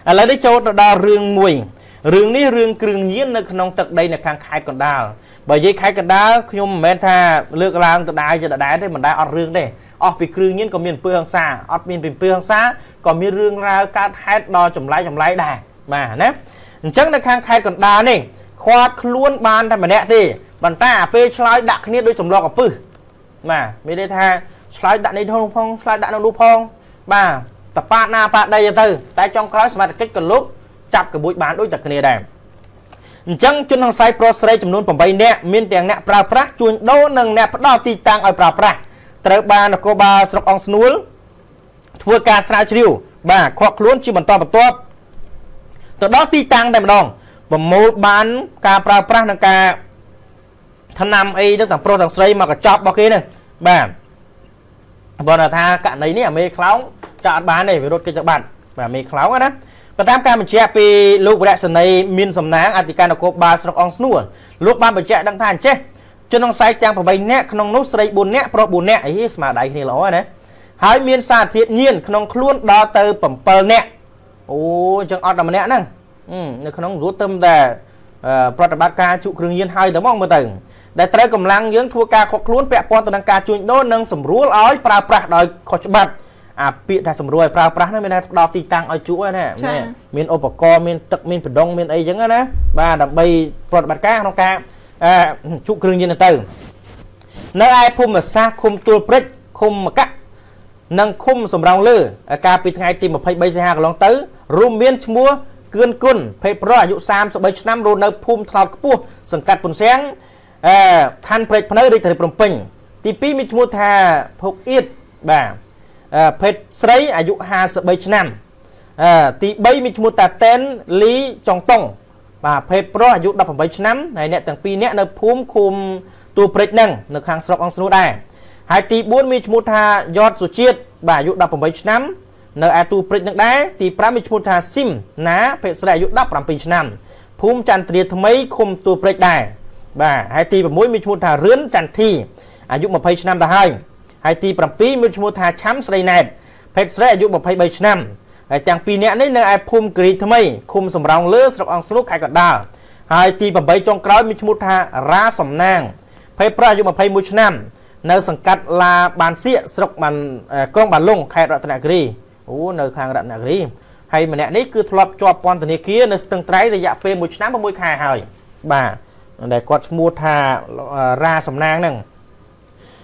lấy đấy cho đo rương mùi rương ní rương cường nhiên nơi không tật đây là khang khai còn đào bởi vì khai còn đào nhưng mà tha lược lang tật đai cho tật đai thế mình đai ọt rương đây ọt bị cường nhiên còn miền phương xa ọt miền phương xa còn miền rương ra cát hết đo chầm lái đà mà nè chắc là khang khai còn đào này khoát luôn ban thay mà nè thì bàn ta pe slide đặt ní đôi chầm lo gặp pư mà mới đây tha slide đặt này thôi không slide đặt nó đu phong mà tập ba na ba đây từ tại trong cái smart cách cần lúc chặt cái bụi bán đối tập cái này chẳng chuyên năng sai process chấm nôn phẩm bay nè miền tiền nè pra pra chuyên đâu nâng nè bắt đầu tì tăng ở pra pra từ ba nó có ba sọc ong snuol thua ca sa chiu ba khoác luôn chỉ bằng to từ đó tì tăng đây mà đong và một bán ca pra pra nâng ca thân nam ấy tức là pro thằng xây mà cả chọc bao kia này ba còn là tha cạn đấy nè mê khláu chọn bán này với đốt cái cho bạn và mê khláu đó và tam ca mình che pi lúc đại sân này miền sầm náng Atika nó có ba sọc ong snuol lúc ban mình che đăng than che cho nó sai trang phải bay nè không nốt xây buồn nè pro buồn nè ấy mà đại thì lỗ đấy hái miền xa thiện nhiên không luôn đo từ phẩm pờ nè ô chẳng ọt làm nè nè không rút tâm để pro tập ca trụ cường nhiên hai tấm mong mà từng để tới cầm lăng dưỡng thua ca khoác luôn vẽ quan từ đăng ca chuột đốt nâng sầm rúa ói pra pra đòi khó chịu bật bị thay sầm rúa pra pra nó mới đo tì tăng ở chuỗi nè miền ô bọc co miền tật miền phần đông miền ấy giống đó ba đầm bay pro tập ca không ca trụ cường nhiên là từ nơi ai phun mà xa khum tua break khum mà cắt nâng khum sầm rong lư ca bị ngay tìm một phay bay xe hàng lòng tới room miền mua cươn côn phay pro dụ sam số 7 năm rồi nơi phun thao cua sừng cắt bùn sáng khăn phết phơi đi từ Phnom Penh tí pi mi mua thà phục ít bà phết sấyอายุ 53 năm tí bay mi mua ta tên lý trong tông bà phết pro อายุ 18 năm này nè từng pi nè nơi phum khum tu phết nâng nơi khang sọc ông snu đây hai tí 4 mi mua thà yod su chiết bà อายุ 18 năm nơi ai tu phết nâng đá tí 5 mi mua thà sim ná phết sấy อายุ 17 năm phum chan triệt mấy khum tu phết đây bà hai tí và mỗi mi mua thà rướn chăn thiอายุ 20 năm ta hai hai tí 7 mi mua thà chấm sấy này phép sấy อายุ 23 năm chẳng pi nè đấy nơi ai phum kri thay mấy khum sầm rong lứa sọc ong súp khai cọt đào hai tí 8 trong cõi mi mua thà ra sầm nang phép ra อายุ 21 năm nơi sừng cắt là bàn xịa sọc bàn con bàn lung khai rạ tận kri nơi khang rạ tận kri hay mà nè đấy cứ thọp cho quan tận kia nơi từng trái để dạ pe 1 năm 30 khai hỏi bà để quạt mua thà ra sầm nang nè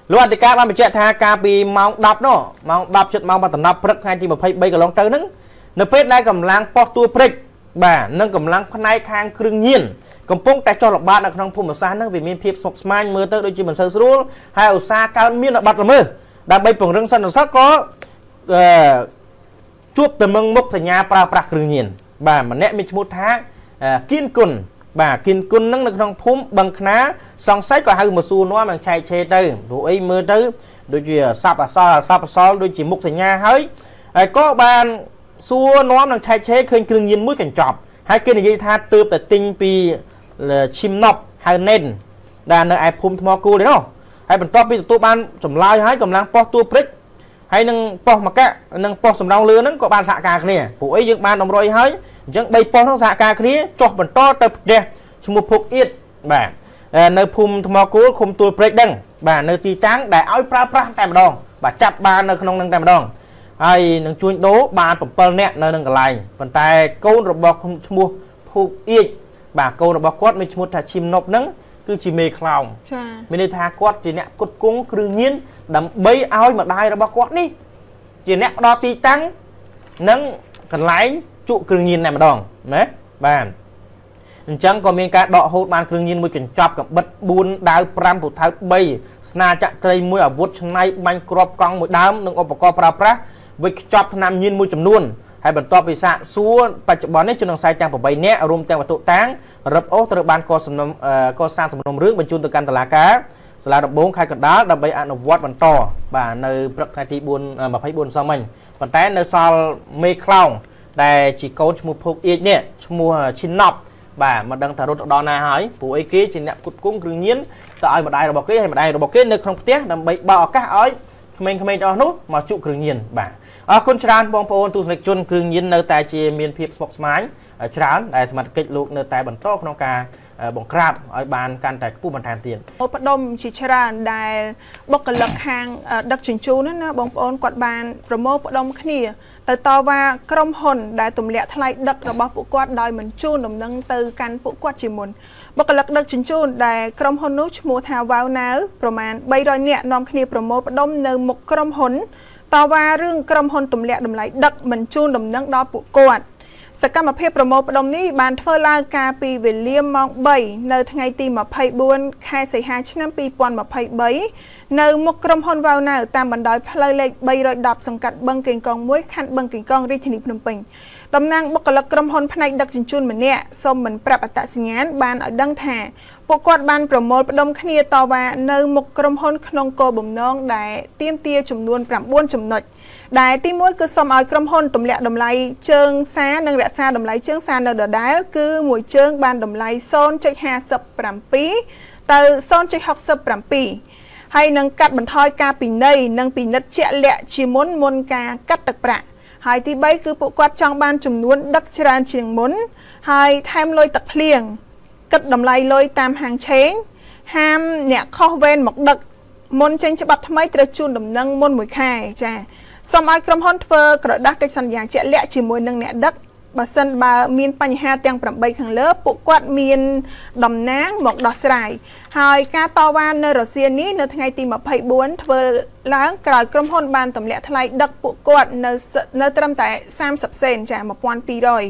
lúc anh thì các bạn bị chạy thà cà bị mong đập nó mong đập chật mong mà tận đập rất hay chỉ một phay bay cả lông trâu nứng nợ phết này cầm lang pot tua break bà nâng cầm lang phân này khang krương nhiên cầm pung tại cho lọc bạn ở trong phun một xa nâng vì miền phiệp sọc smile mưa tới đôi chỉ mình sơ sưu hay ở xa cao miền là bật là mưa đã bay phồng răng sân ở sát có chuột từ mông mốc thành nhà pra pra krương nhiên bà mà nét mình một tháng kiên cùn bà kiên cun nâng trong phum bằng khná song sách có hai một xu nó bằng chạy chê tới vụ ấy mưa tới đôi chỉ sắp so đôi chỉ mục thành nhà hơi có bàn xua nó bằng chạy chê khơi krương nhiên mũi cảnh chọp hai kia này dây tha tư tại tinh pi là chim nọc hay nên đàn nơi ai phum thmo cô đấy nó hay bằng to pi tụ ban chầm lai hái cầm lang po tua break hay nâng po mà cả nâng po sầm rau lứa nâng có ban xạ cà kia vụ ấy dựng ban đồng rồi hái chẳng bay po nó xạ cà kia cho bằng to tập đè chung một phục ít bà nơi phum thmo cô khum tua break đăng bà nơi tì trắng để áo pra pra tại một đòn bà chặt ba nơi không nâng tại một đòn hay nâng chuối đố ba phẩm pơ nè nơi nâng cái lành phần tay câu rồi bọc không mua phục ít bà câu rồi bọc quát mình mua thà chim nộp nắng cứ chỉ mê khòng mình đây tha quát chỉ nè cốt cúng krương nhiên đầm bấy áo mà đai rồi bọc quát đi chỉ nè đo tì trắng nâng cái lành trụ krương nhiên này mà đòn đấy bà chẳng có miền cá đọ hốt ban krương nhiên mới chuyển chọcกับbật buôn đào pram phụ thái bay sna chặt cây mũi ở vuốt này banh crop con một đám nâng ốp co pra pra với chọc nam nhiên mũi chấm nuôn hay bật to bị sạ xua bạch bón ấy cho năng sai trang của bay nè rôm trang và tụ táng rập ố từ ban co sầm co sang sầm nôm rước bên chun từ can tờ lá cá là đập 4 khai cật đá đập bay ăn vót bàn to và nơi bậc khai ti buôn mà phải buôn sau mình còn té nơi sau mê clown đây chỉ có một phục ít nè mua chín nọc bà mà đang thả rốt đo na hỏi phụ ấy kia chỉ nẹp cút cung krương nhiên tại mà đây là bọc kia hay mà đây là bọc kia nơi không tiếc làm bậy bọ các ói comment cho nút mà trụ krương nhiên bà คุณชรานบองโปนตูสเล็กจนครึ่งยินเนอแต่เจียมีนพิบสปอกสมายชรานแต่สมัครกิจลูกเนอแต่บรรโต๊ะขนมกาบ่งกราบไอบานการแต่ผู้บรรทานเตียนโอปดมชิชรานได้บอกกันหลักทางดักจินจูนั่นนะบองโอนกวาดบานโปรโมปดมขณีแต่ต่อว่ากรมหนได้ตุ่มเละทลายดักระบอบปุกวาดได้เหมือนจูนดำนังตือกันปุกวาดจิมุนบอกกันหลักดักจินจูได้กรมหนนุชมูทาวาวน้าประมาณใบรอยเนี่ยนอมขณีโปรโมปดมเนอหมกกรมหนต่อว่าเรื่องกรมหนตุ่มเละดำไหลดักเหมือนจูนดำนังดอปุกวาดสกัมมาเพศโปรโมปดมนี้บานเทอร์ลากาปีเวเลียมมองใบในทางไอตีมาไพ่บวนคายใส่หาชนะปีปอนมาไพ่ใบในมกรมพลวาวนาตามบันไดพลายเล็กใบรอยดับสังกัดบังเก่งกองมวยขันบังเก่งกองริทินิพนมปิงลำนางบกลกรมพลพนัยดักจินจุนเหมือนเนี่ยส้มเหมือนปรับอัตสิงานบานเอาดังแท่ปกวดบานโปรโมปดมขณีต่อว่าในมกรมพลขนงโกบ่มน้องได้เตรียมเตียจำนวนปรับบ้วนจำนวนได้ที่มวยคือสมเอากรมพลตุ่มเละดำไหลเชิงซาหนึ่งแหละซาดำไหลเชิงซาเดอร์ได้คือมวยเชิงบานดำไหลโซนจุดห้าสิบปรำปีแต่โซนจุดหกสิบปรำปีให้นังกัดบรรทอยกาปีเนยนังปีนัดเจเละชิมุนมนกากัดตะประให้ที่ใบคือปกวดจองบานจำนวนดักชรานเชียงมุนให้แทมลอยตะเพลียงกัดดำไหลลอยตามหางเชงห้ามเนี่ยข้อเว้นหมกดักมนเชงฉบับทำไมตระจูนดำนังมนมวยไข่จ้าสมัยกรมฮอนเฟอร์กระดักกิจสัญญาเจเละจีมวยนังเนี่ยดักบัสันบามีนปัญหาเตียงปรับใบขังเลิศปุกวาดมีนดำน้ำหมกดอกสายหายกาตอวานในรัสเซียนี้ในไงตีมาไพ่บ้วนเฟอร์ล้างกลายกรมฮอนบานต่ำเละทลายดักปุกวาดในตรำแต่30 เซนจ่ามาปอนปีรอย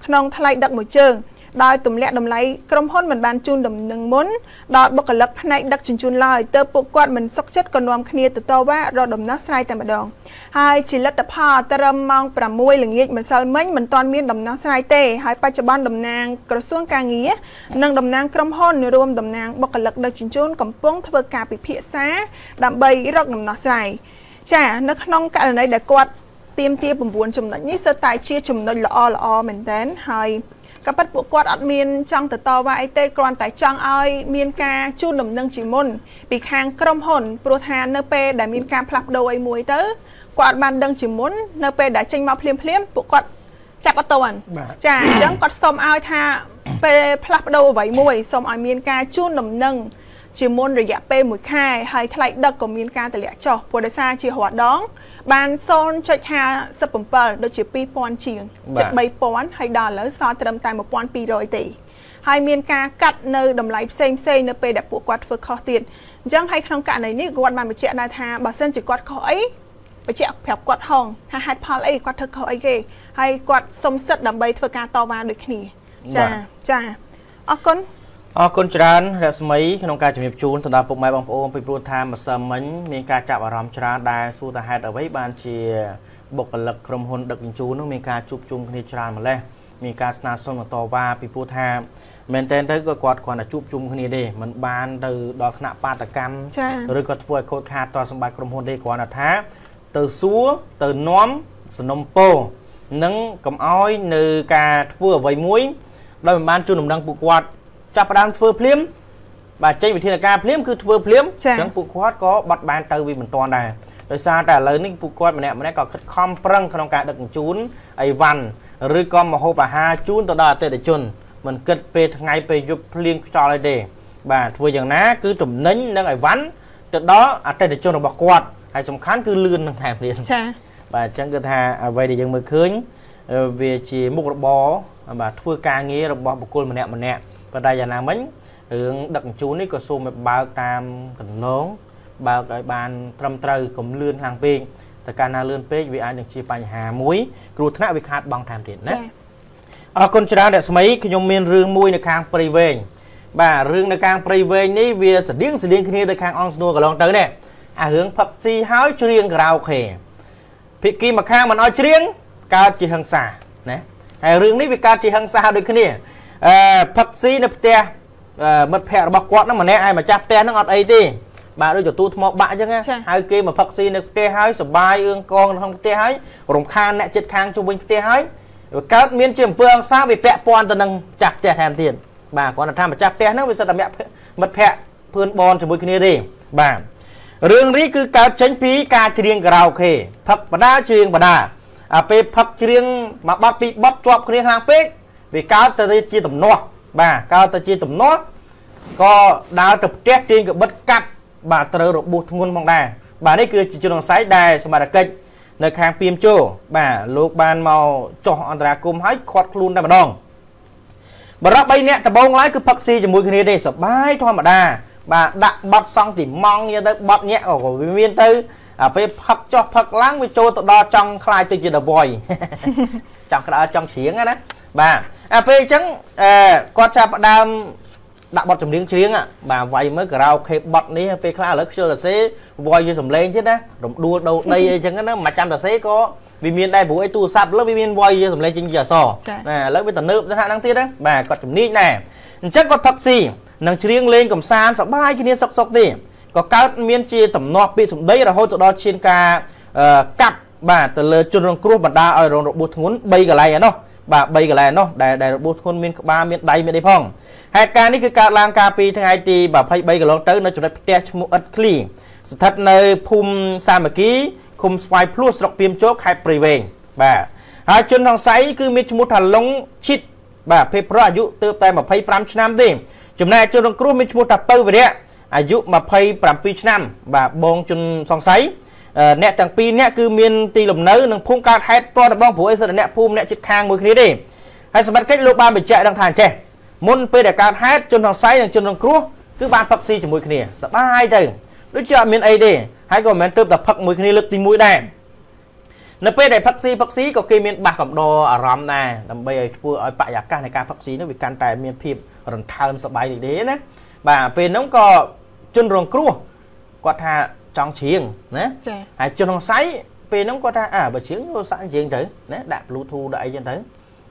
ขนองทลายดักหมวยเจิงได้ตุ่มเละดำไหลกรมพ้นเหมือนบานจูนดำหนึ่งมุนดอดบกลักพนัยดักจุนจุนลอยเติบปกวาดเหมือนซกเช็ดกนวมขณีตัวโตว่าเราดำนักสไลแต่มาดองหายจิลัตพาตรมองปรามวยหลังเงี้ยเหมือนซาลเมนเหมือนตอนมีดำนักสไลเต้หายปัจจุบันดำนางกระทรวงการเงี้ยนั่งดำนางกรมพ้นรวมดำนางบกลักดักจุนจุนกำปงทบกาปิเพียซาดำใบรอกดำนักสไลจ้านักน้องกันในเด็กกวาดเตรียมปุ่มบวนจุ่มนั่นนี่สไตล์เชี่ยจุ่มนั่นละอเหมือนเดินหายกับปัดปกวดอัดมีนจังแต่ต่อว่าไอเต้กรอนแต่จังไอมีนกาจูนดำนังจีมุนปีคางกรมหนโปรธานเนเปได้มีนการพลับโดยมวยเตอร์กวาดบันดังจีมุนเนเปได้จิงมาเพลียมปกวดจับอัตวันจ้าจังกดสมเอาท่าเปพลับโดยไหวมวยสมไอมีนกาจูนดำนังจีมุนระยะเปมวยค่ายให้ทลายดักกับมีนการแต่เลี้ยจ่อโปรดซาจีหัวดองบานโซนจุดหาสปมเปอร์โดยจีปีปอนเชียงจุดใบปอนให้ดอลแล้วซอเติมตายมาปอนปีโดยตีให้มีนการกัดเนอดำไหลเซนเนเปดับปวดกวาดเฟอร์คอเตียนจังให้ขนมกะในนี้กวาดมันไปเจาะนาธาบาเซนจุดกวาดคอยไปเจาะแผลกวาดห้องถ้าหัดพอลไอกวาดเธอคอยเกให้กวาดสมศักดิ์ดำใบเฟอร์การต่อมาโดยขณีจ้าคนจานรัศมีขนมการจะมีจูนตอนปุกไม้บางโอมไปปลูกทามมาสมันมีการจับอารมณ์จานได้สู้ตาหัดเอาไว้บานเชียบกหลักกรมหนดักจูนต้องมีการจุบจุ่มคณีจานมาแล้วมีการสนาสนต่อว่าไปปลูกทามเมนเทนได้ก็กอดก่อนจุบจุ่มคณีเดมันบานtừดอกขณะปาตกรรมหรือก็ช่วยโคตรขาดต่อสมบัติกรมหนได้ก่อนนะท้าtừซัวtừน้อมสนมโปนั่งกำอ้อยในการช่วยไว้มุ้ยโดยบานจูนหนุ่มดังปลูกกอดจับประดานเฟื่อเพลียมบาดเจ็บวิธีการเพลียมคือเฟื่อเพลียมจังปุกควอดก็บัดบานเตอร์วีเหมือนตอนใดโดยซาแต่เลยนี่ปุกควอดมันเนี่ยก็คัดคอมปรังขนมการดักจูนไอวันหรือก็มาโฮปะฮาจูนตัวดาเตะจุนมันเกิดไปไงไปยุบเพลียงจอเลยเดบาดทัวอย่างนั้นคือจุ่มนิ้งนั่งไอวันตัวđóเตะจุนเราบอกควอดไอสำคัญคือลื่นทางแถบเรียนบาดจังก็ท่าไว้เดี๋ยวยังมือคืนเวชีมุกระบอบาดทัวการงี้ระบอบุกโกลมันเนี่ยก็ได้ยานามิงดักจูนี่ก็ซูมแบบบางตามกันน้องบางไอ้บานตรำเตยกลมเลื่อนทางปีแต่การนาเลื่อนเป๊ะวิอันยังชีปัญหามุ้ยกรูธนาวิคาดบางแถมเด่นนะคนชราเด็กสมัยขยมเมียนเรื่องมุ้ยในคางปริเวณบ่าเรื่องในคางปริเวณนี้เวียสดิ้งคณีในคางอองสโนกับลองเตยเนี่ยเรื่องผักซีห้าวเชียงกราวเขพิกีมาข้างมันเอาเชียงกาจีหังซานะเรื่องนี้วิการจีหังซาโดยขณีผักซีนับเตะมัดแผลระบกวดนั่นมันแน่ไอ้มาจับเตะนั่งอดไอ้ที่บ่าด้วยจุดตู้ทมบะจังไงไอ้เกมมาผักซีนับเตะหายสบายเอื้องกองทำเตะหายรำคาญเนี่ยจิตค้างจุบินเตะหายการเมียนเชื่อมเปลืองซาไปแปะปอนตัวนึงจับเตะแทนเตียนบ่าก่อนทำมาจับเตะนั่งไปสะดมมัดแผลเพื่อนบอลจุบินคนนี้ดิบ่าเรื่องนี้คือการเชิญพีการเชียงกราวเคผักปะดาเชียงปะดา ពេលផឹកច្រៀងមកបាត់ពីបាត់ជាប់គ្នាខ្លាំងពេកវាកើតទៅជាទំនាស់បាទកើតទៅជាទំនាស់ក៏ដើរទៅផ្ទះទាញកបិតកាត់បាទត្រូវរបួសធ្ងន់ផងដែរបាទនេះគឺជាជនសង្ស័យដែលសមត្ថកិច្ចនៅខាងពីមជោបាទលោកបានមកចុះអន្តរាគមន៍ឲ្យខាត់ខ្លួនតែម្ដងបរិប3នាក់ដំបងឡើយគឺផឹកស៊ីជាមួយគ្នាទេសប្បាយធម្មតាបាទដាក់បត់សង់ទីម៉ង់យកទៅបត់ញាក់ក៏វាមានទៅពេលផឹកចុះផឹកឡើងវាចូលទៅដល់ចង់ខ្លាយទៅជាដវ័យចង់ក្តៅចង់ច្រៀងណាបាទពេលអញ្ចឹងគាត់ចាប់ផ្ដើមដាក់បទចម្រៀងច្រៀងបាទវាយមើលការ៉ាអូខេបទនេះពេលខ្លះឥឡូវខ្ជិលសរសេរវាយយកសំឡេងទៀតណារំដួលដូរដីអីចឹងណាមិនចាំសរសេរក៏វាមានដែរព្រោះអីទូរស័ព្ទលើវាមានវាយយកសំឡេងចេញជាអក្សរណាឥឡូវវាទៅនើបទៅថាហ្នឹងទៀតណាបាទគាត់ជំនាញដែរអញ្ចឹងគាត់ផឹកស៊ីនឹងច្រៀងលេងកំសាន្តសប្បាយគ្នាសុកទេក៏កើតមានជាទំនាស់ពាក្យសម្ដីរហូតទៅដល់ឈានការកាប់បាទទៅលើជនរងគ្រោះបណ្ដាលឲ្យរងរបួសធ្ងន់3កន្លែងឯណោះបាទ3កន្លែងនោះដែលរបួសធ្ងន់មានក្បាលមានដៃមានអីផងហេតុការណ៍នេះគឺកើតឡើងកាលពីថ្ងៃទី23កន្លងទៅនៅចំណុចផ្ទះឈ្មោះអិតឃ្លីស្ថិតនៅភូមិសាមគ្គីឃុំស្វាយភ្លោះស្រុកពីមជោខេត្តព្រៃវែងបាទហើយជនសង្ស័យគឺមានឈ្មោះថាឡុងឈិតបាទភេទប្រុសអាយុទើបតែ25ឆ្នាំទេចំណែកជនរងគ្រោះមានឈ្មោះថាពៅវរៈអាយុ27ឆ្នាំបាទបងជនសង្ស័យអ្នកទាំងពីរអ្នកគឺមានទីលំនៅនិងភូមិកើតហេតុតរបងព្រោះអីសិនអ្នកភូមិអ្នកជិតខាងមួយគ្នាទេហើយសមត្ថកិច្ចលោកបានបញ្ជាក់ដឹងថាអញ្ចេះមុនពេលដែលកើតហេតុជនសង្ស័យនិងជនរងគ្រោះគឺបានផឹកស៊ីជាមួយគ្នាសប្បាយទៅដូចជាអត់មានអីទេហើយក៏មិនមែនទើបតែផឹកមួយគ្នាលើកទី1ដែរនៅពេលដែលផឹកស៊ីក៏គេមានបាសកំដរអារម្មណ៍ដែរដើម្បីឲ្យធ្វើឲ្យបរិយាកាសនៃការផឹកស៊ីនោះវាកាន់តែមានភាពរន្ធើនសប្បាយរីករាយណាបាទពេលហ្នឹងក៏ជនរងគ្រោះគាត់ថាចង់ច្រៀងណាហើយជនសង្ស័យពេលហ្នឹងគាត់ថាបើច្រៀងទៅសាក់ច្រៀងទៅណាដាក់ Bluetooth ដាក់អីចឹងទៅ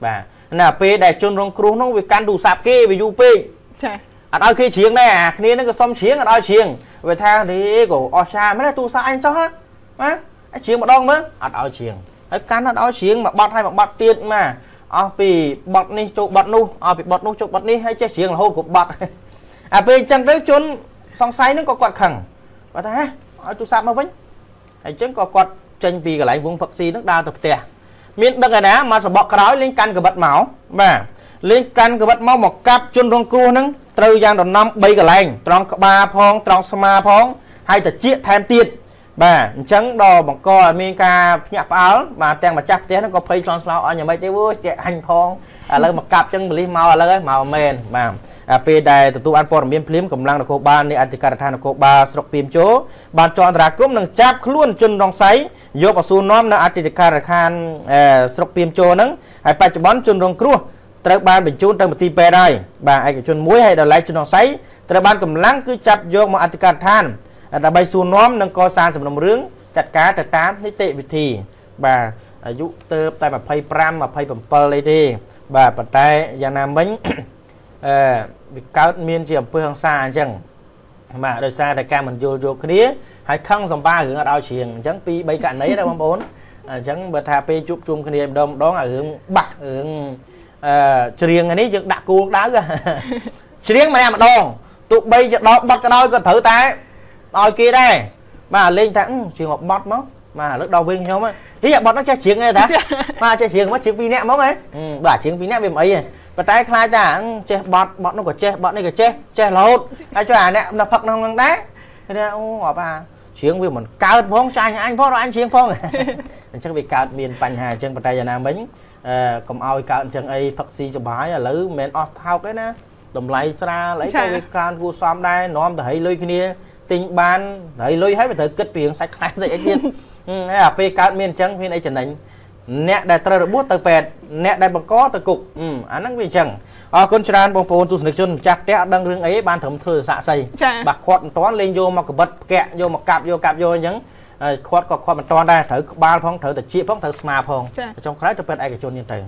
បាទណាពេលដែលជនរងគ្រោះនោះវាកាន់ទូរស័ព្ទគេវាយូរពេកចាអត់ឲ្យគេច្រៀងដែរអាគ្នាហ្នឹងក៏សុំច្រៀងអត់ឲ្យច្រៀងវាថានេះក៏អស់ចាមែនទូរស័ព្ទអញចោះណាឲ្យច្រៀងម្ដងមើលអត់ឲ្យច្រៀងហើយកាន់អត់ឲ្យច្រៀងមួយបទហើយមួយបទទៀតមកអស់ពីបទនេះចូលបទនោះអស់ពីបទនោះចូលបទនេះហើយចេះច្រៀងរហូតគ្រប់បទពេលអញ្ចឹងទៅជនសង្ស័យហ្នឹងក៏គាត់ខឹងគាត់ថាឲ្យទូរស័ព្ទមកវិញហើយអញ្ចឹងក៏គាត់ចេញពីកន្លែងវងផឹកស៊ីហ្នឹងដើរទៅផ្ទះមានដឹកឯណាមកសបកក្រោយលេងកាន់កបិតមកបាទលេងកាន់កបិតមកកាប់ជនរងគ្រោះហ្នឹងត្រូវយ៉ាងដំណំ3កន្លែងត្រង់ក្បាលផងត្រង់ស្មាផងហើយតិចថែមទៀតបាទអញ្ចឹងដល់បង្កឲ្យមានការភ្ញាក់ផ្អើលបាទទាំងម្ចាស់ផ្ទះហ្នឹងក៏ភ័យឆ្លងស្លោអញយ៉ាងម៉េចទេវើតែអញផងឥឡូវមកកាប់អញ្ចឹងបលិសមកឥឡូវមកមែនបាទពេលដែលទទួលបានព័ត៌មានភ្លាមកម្លាំងនគរបាលនៃអធិការដ្ឋាននគរបាលស្រុកពីមជោបានចោទអន្តរាគមន៍និងចាប់ខ្លួនជនរងស័យយកមកសួរនាំនៅអធិការដ្ឋានស្រុកពីមជោហ្នឹងហើយបច្ចុប្បន្នជនរងគ្រោះត្រូវបានបញ្ជូនទៅមន្ទីរពេទ្យហើយបាទឯកជនមួយហើយដល់ឡែកជនរងស័យត្រូវបានកម្លាំងគឺចាប់យកមកអធិការដ្ឋានដើម្បីសួរនាំនិងកសាងសំណុំរឿងចាត់ការទៅតាមនីតិវិធីបាទអាយុទៅតែ25 27អីទេបាទប៉ុន្តែយ៉ាងណាមិញវាកើតមានជាអំពើហិង្សាអញ្ចឹងបាទដោយសារតែការមិនយល់យោគគ្នាហើយខឹងសម្បារឿងអត់ឲ្យច្រៀងអញ្ចឹង2 3ករណីដែរបងប្អូនអញ្ចឹងបើថាពេលជួបជុំគ្នាម្ដងអារឿងបាសរឿងច្រៀងនេះយើងដាក់គោលដៅច្រៀងម្នាក់ម្ដងទោះបីជាដល់បត់ក៏ដោយក៏ត្រូវតែឲ្យគេដែរបាទលេងថាច្រៀងមកបត់មកបាទឥឡូវដល់វិញខ្ញុំហីបត់នោះចេះច្រៀងទេតាបាទចេះច្រៀងមកច្រៀង2នាក់ហ្មងហ៎បាទច្រៀង2នាក់វាមិនអីទេប៉ុន្តែខ្លាចថាចេះបត់នោះក៏ចេះបត់នេះក៏ចេះរហូតហើយជួយអាអ្នកនៅផឹកក្នុងហ្នឹងដែរគេអូអបច្រៀងវាមិនកើតផងចាញ់អញផងដល់អញច្រៀងផងអញ្ចឹងវាកើតមានបញ្ហាអញ្ចឹងប៉ុន្តែយ៉ាងណាមិញកុំឲ្យកើតអញ្ចឹងអីផឹកស៊ីសុបាយឥឡូវមិនមែនអស់ថោកទេណាតម្លៃស្រាលអីក៏វាកើនគួរសមដែរនាំទៅឲ្យលុយគ្នាទិញបានហើយលុយហើយវាត្រូវគិតពីរឿងសាច់ខ្លែងស្អីអីទៀតហើយអាពេលកើតមានអញ្ចឹងមានអីចំណេញអ្នកដែលត្រូវរបួសទៅពេទ្យអ្នកដែលបង្កទៅគុកអាហ្នឹងវាអញ្ចឹងអរគុណច្រើនបងប្អូនទស្សនិកជនម្ចាស់ផ្ទះអត់ដឹងរឿងអីបានត្រឹមធ្វើសាក់សីបាទខាត់មិនតាន់លេងយកមកកបិតផ្កាក់យកមកកាប់យកអញ្ចឹងខាត់ក៏ខាត់មិនតាន់ដែរត្រូវក្បាលផងត្រូវតិចផងត្រូវស្មាផងចុងក្រោយទៅពេទ្យឯកជននេះទៅ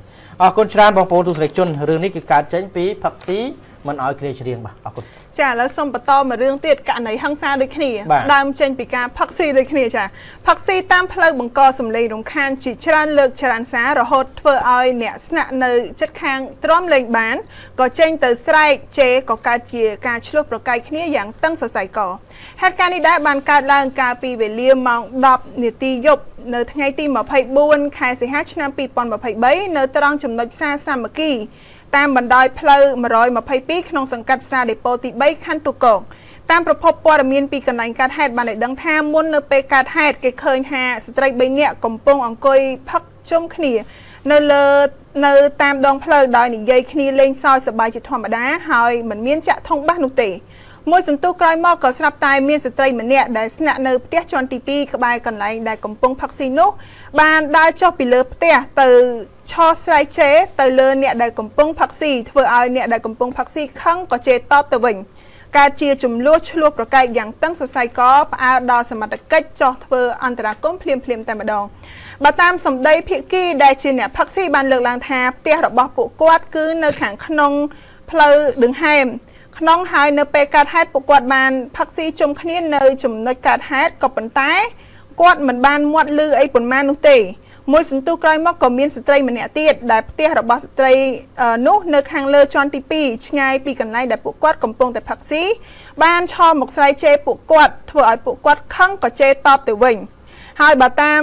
អរគុណច្រើនបងប្អូនទស្សនិកជនរឿងនេះគឺកើតចេញពីផឹកស៊ី មិនឲ្យគ្នាច្រៀងបាទអរគុណ ចាឥឡូវសូមបន្តមករឿងទៀតករណីហិង្សាដូចគ្នាដើមចេញពីការផឹកស៊ីដូចគ្នាចាផឹកស៊ីតាមផ្លូវបង្កសម្លេងរំខានជាច្រើនលើកច្រើនសាររហូតធ្វើឲ្យអ្នកស្នាក់នៅចិត្តខាងទ្រាំលេងបានក៏ចេញទៅស្រែកជេរក៏កើតជាការឆ្លោះប្រកែកគ្នាយ៉ាងតឹងសរសៃកហេតុការណ៍នេះដែរបានកើតឡើងកាលពីវេលាម៉ោង 10 នាទីយប់នៅថ្ងៃទី 24 ខែសីហាឆ្នាំ 2023 នៅត្រង់ចំណុចផ្សារសាមគ្គីតាមបណ្ដោយផ្លូវ 122 ក្នុងសង្កាត់ផ្សារដេប៉ូទី 3 ខណ្ឌទូកកតាមប្រភពព័ត៌មានពីកន្លែងកើតហេតុបានឲ្យដឹងថាមុននៅពេលកើតហេតុគេឃើញថាស្ត្រី 3 នាក់កំពុងអង្គុយផឹកជុំគ្នានៅតាមដងផ្លូវដោយនិយាយគ្នាលេងសើចសប្បាយជាធម្មតាហើយមិនមានចាក់ធុងបាសនោះទេមួយសន្ទុះក្រោយមកក៏ស្រាប់តែមានស្ត្រីម្នាក់ដែលស្នាក់នៅផ្ទះជាន់ទី 2 ក្បែរកន្លែងដែលកំពុងផឹកស៊ីនោះបានដើរចុះពីលើផ្ទះទៅឆោស្រែកជេរទៅលើអ្នកដែលកំពុងផឹកស៊ីធ្វើឲ្យអ្នកដែលកំពុងផឹកស៊ីខឹងក៏ជេរតបទៅវិញកើតជាចំនួនឆ្លោះប្រកែកយ៉ាងតឹងសរសៃកផ្អើលដល់សមត្ថកិច្ចចោះធ្វើអន្តរាគមន៍ភ្លាមតែម្ដងបើតាមសម្ដីភាគីដែលជាអ្នកផឹកស៊ីបានលើកឡើងថាផ្ទះរបស់ពួកគាត់គឺនៅខាងក្នុងផ្លូវដង្ហែមក្នុងហើយនៅពេលកើតហេតុពួកគាត់បានផឹកស៊ីជុំគ្នានៅចំណុចកើតហេតុក៏ប៉ុន្តែគាត់មិនបានមាត់លឺអីប៉ុន្មាននោះទេមួយសន្ទុះក្រោយមកក៏មានស្ត្រីម្នាក់ទៀតដែលផ្ទះរបស់ស្ត្រីនោះនៅខាងលើជាន់ទី 2 ឆ្ងាយពីកន្លែងដែលពួកគាត់កំពុងតែផឹកស៊ីបានឆោមកស្រែកជេរពួកគាត់ធ្វើឲ្យពួកគាត់ខឹងក៏ជេរតបទៅវិញហើយបើតាម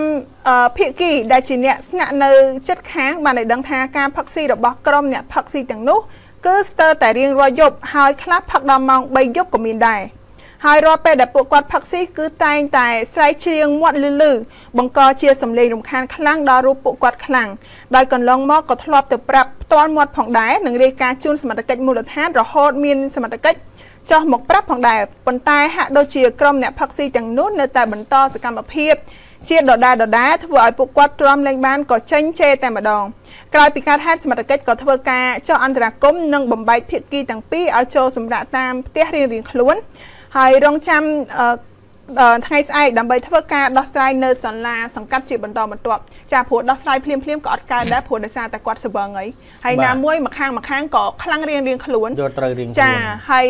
ភាគីដែលជាអ្នកស្នាក់នៅចិត្តខាងបានឲ្យដឹងថាការផឹកស៊ីរបស់ក្រុមអ្នកផឹកស៊ីទាំងនោះគឺស្ទើរតែរៀងរាល់យប់ហើយខ្លះផឹកដល់ម៉ោង 3 យប់ក៏មានដែរហើយរាល់ពេលដែលពួកគាត់ផឹកស៊ីគឺតែងតែស្រែកច្រៀងមាត់លឺបង្កជាសម្លេងរំខានខ្លាំងដល់រូបពួកគាត់ខ្លាំងដោយកន្លងមកក៏ធ្លាប់ទៅប្រាប់ផ្ទាល់មាត់ផងដែរនឹងរាយការណ៍ជូនសមត្ថកិច្ចមូលដ្ឋានរហូតមានសមត្ថកិច្ចចោះមកប្រាប់ផងដែរប៉ុន្តែហាក់ដូចជាក្រុមអ្នកផឹកស៊ីទាំងនោះនៅតែបន្តសកម្មភាពជាដដែលធ្វើឲ្យពួកគាត់ទ្រាំលេងបានក៏ចេញជេរតែម្ដងក្រោយពីកើតហេតុសមត្ថកិច្ចក៏ធ្វើការចោះអន្តរាគមន៍និងបំបែកភាគីទាំងពីរឲ្យចូលសម្រាប់តាមផ្ទះរៀងៗខ្លួនហើយរងចាំថ្ងៃស្អែកដើម្បីធ្វើការដោះស្រាយនៅសាលាសង្កាត់ជាបន្តបន្ទាប់ចាព្រោះដោះស្រាយភ្លាមក៏អត់កើតដែរព្រោះដោយសារតែគាត់សវឹងអីហើយណាមួយម្ខាងក៏ខ្លាំងរៀងខ្លួនយកត្រូវរៀងខ្លួនចាហើយ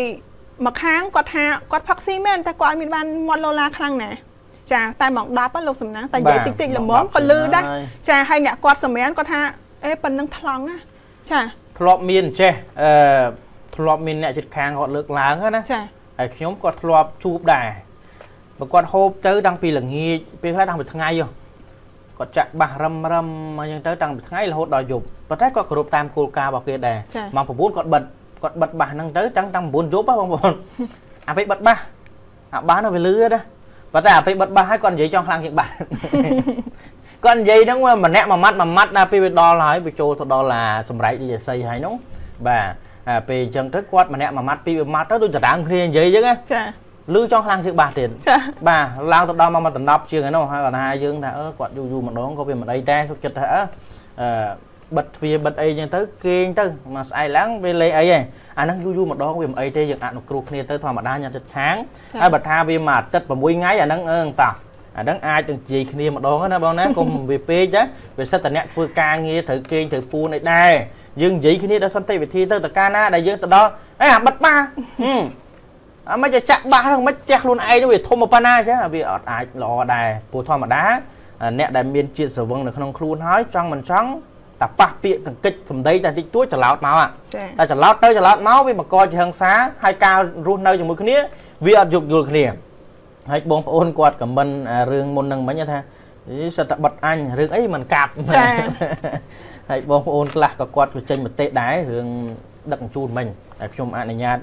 ម្ខាងគាត់ថាគាត់ផឹកស៊ីមែនតែគាត់អត់មានបានមាត់ឡូឡាខ្លាំងណាស់ចាតែម៉ោង 10 លោកសំណាងតែនិយាយតិចល្មមក៏លឺដែរចាហើយអ្នកគាត់សម្រានគាត់ថាអេប៉ុណ្ណឹងថ្លង់ណាចាធ្លាប់មានចេះធ្លាប់មានអ្នកចិត្តខាងគាត់លើកឡើងណាចាហើយខ្ញុំគាត់ធ្លាប់ជួបដែរបើគាត់ហូបទៅតាំងពីល្ងាចពេលខ្លះតាំងពីថ្ងៃគាត់ចាក់បាសរឹមអញ្ចឹងទៅតាំងពីថ្ងៃរហូតដល់យប់ប៉ុន្តែគាត់គោរពតាមគោលការណ៍របស់គេដែរម៉ោង 9 គាត់បិទបាសហ្នឹងទៅតាំង 9 យប់បងប្អូនអាពេលបិទបាសអាបាសនោះវាលឺណាប៉ុន្តែអាពេលបិទបាសហើយគាត់និយាយចង់ខ្លាំងជាងបាសគាត់និយាយហ្នឹងម្នាក់មួយម៉ាត់ដល់ពេលវាដល់ហើយវាចូលទៅដល់សម្រែកនិយាយស័យហើយហ្នឹងបាទពេលអញ្ចឹងទៅគាត់ម្នាក់មួយម៉ាត់ពីរម៉ាត់ទៅដូចតារាងគ្នានិយាយអញ្ចឹងណាចាលឺចង់ខ្លាំងជាងបាសទៀតបាទឡើងទៅដល់មកដណ្ដប់ជាងហ្នឹងហើយគាត់ថាយើងថាគាត់យូរម្ដងក៏វាមិនអីដែរសុខចិត្តថាបិទទ្វារបិទអីអញ្ចឹងទៅគេងទៅមកស្អែកឡើងវាលេអីហ៎អាហ្នឹងយូរម្ដងវាមិនអីទេយើងអនុគ្រោះគ្នាទៅធម្មតាញ៉ាំចិត្តខាងហើយបើថាវាមួយអាទិត្យ6ថ្ងៃអាហ្នឹងតោះអាហ្នឹងអាចនឹងនិយាយគ្នាម្ដងណាបងណាកុំវាពេកណាវាសិតតែអ្នកធ្វើការងារត្រូវគេងត្រូវពូនអីដែរយើងនិយាយគ្នាដល់សន្តិវិធីទៅកាលណាដែលយើងទៅដល់អាបិទបាសអាមិនចាក់បាសហ្នឹងមិនផ្ទះខ្លួនឯងវាធំប៉ុណ្ណាអញ្ចឹងវាអត់អាចល្អដែរព្រោះធម្មតាអ្នកដែលមានជាតិស្រវឹងនៅក្នុងខ្លួនហើយចង់មិនចង់តែប៉ះពាក្យទាំងកិច្ចសម្ដីតែតិចតួចច្រឡោតមកតែច្រឡោតទៅច្រឡោតមកវាបង្កជាហិង្សាហើយការរស់នៅជាមួយគ្នាវាអត់យោគយល់គ្នាហើយបងប្អូនគាត់ខមមិនរឿងមុនហ្នឹងមិញថាសិតតែបិទអញរឿងអីមិនកាប់ហើយបងប្អូនខ្លះក៏គាត់ចេញមតិដែររឿងដឹកជញ្ជូនមិញតែខ្ញុំអនុញ្ញាត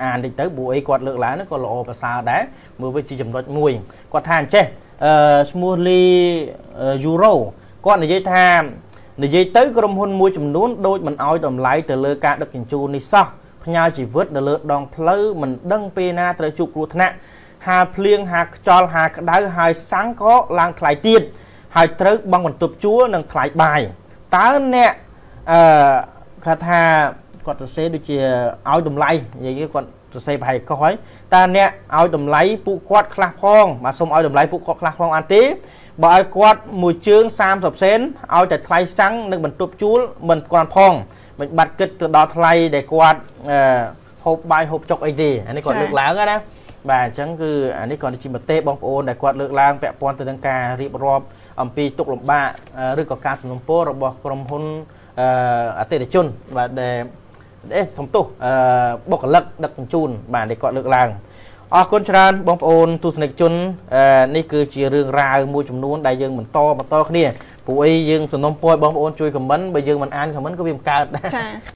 អានតិចទៅព្រោះអីគាត់លើកឡើងហ្នឹងក៏ល្អប្រសើរដែរមើលវាជាចំណុចមួយគាត់ថាអញ្ចេះឈ្មោះលីយូរ៉ូគាត់និយាយថានិយាយទៅក្រុមហ៊ុនមួយចំនួនដូចមិនអោយតម្លៃទៅលើការដឹកជញ្ជូននេះសោះផ្ញើជីវិតនៅលើដងផ្លូវមិនដឹងពេលណាត្រូវជួបគ្រោះថ្នាក់ហាភ្លៀងហាខ្យល់ហាក្តៅហើយសាំងក៏ឡើងថ្លៃទៀតហើយត្រូវបង់បន្ទប់ជួលនិងថ្លៃបាយតើអ្នកគាត់ថាគាត់សរសេរដូចជាឲ្យតម្លៃនិយាយគាត់ស សេបហើយក៏ហើយតាអ្នកឲ្យតម្លៃពួកគាត់ខ្លះផងបាទសូមឲ្យតម្លៃពួកគាត់ខ្លះផងអត់ទេបើឲ្យគាត់មួយជើង30សេនឲ្យតែថ្លៃសាំងនិងបន្ទប់ជួលមិនគាត់ផងមិនបាត់គិតទៅដល់ថ្លៃដែលគាត់ហូបបាយហូបចុកអីទេអានេះគាត់លើកឡើងណាបាទអញ្ចឹងគឺអានេះគាត់ជាមតិបងប្អូនដែលគាត់លើកឡើងពាក់ព័ន្ធទៅនឹងការរៀបរាប់អំពីទុកលំបាកឬក៏ការសំណូមពររបស់ក្រុមហ៊ុនអតិថិជនបាទដែលសំទោសបុគ្គលិកដឹកជញ្ជូនបាទនេះគាត់លើកឡើងអរគុណច្រើនបងប្អូនទស្សនិកជននេះគឺជារឿងរ៉ាវមួយចំនួនដែលយើងបន្តគ្នាព្រោះអីយើងសំណូមពរបងប្អូនជួយខមមិនបើយើងមិនអានខមមិនក៏វាមិនកើតដែរចា